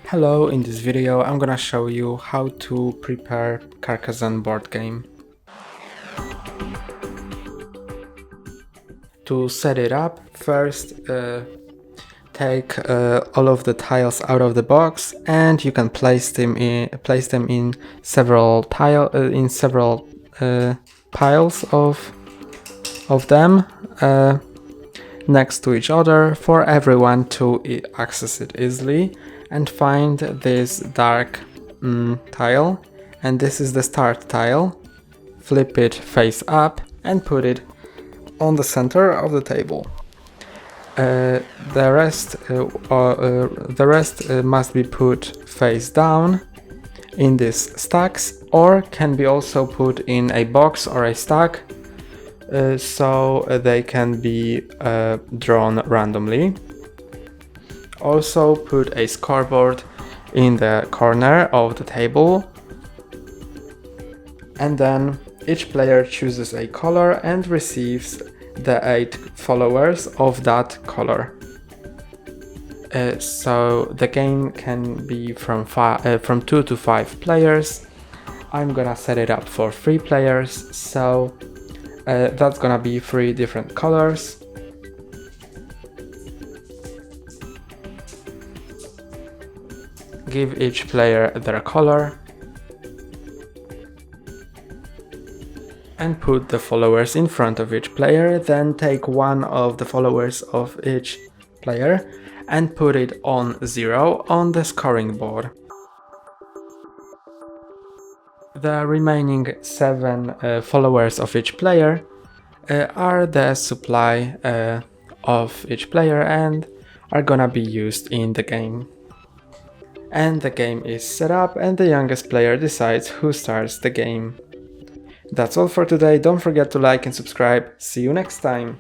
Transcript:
Hello, in this video I'm gonna show you how to prepare Carcassonne board game. To set it up, first take all of the tiles out of the box, and you can place them in several piles of them next to each other for everyone to access it easily. And find this dark tile, and this is the start tile. Flip it face up and put it on the center of the table. The rest must be put face down in these stacks, or can be also put in a box or a stack, so they can be drawn randomly. Also put a scoreboard in the corner of the table, and then each player chooses a color and receives the 8 followers of that color. So the game can be from 2 to 5 players. I'm gonna set it up for 3 players, so that's gonna be 3 different colors. Give each player their color and put the followers in front of each player. Then take one of the followers of each player and put it on 0 on the scoring board. The remaining 7 followers of each player are the supply of each player and are gonna be used in the game. And the game is set up, and the youngest player decides who starts the game. That's all for today. Don't forget to like and subscribe. See you next time!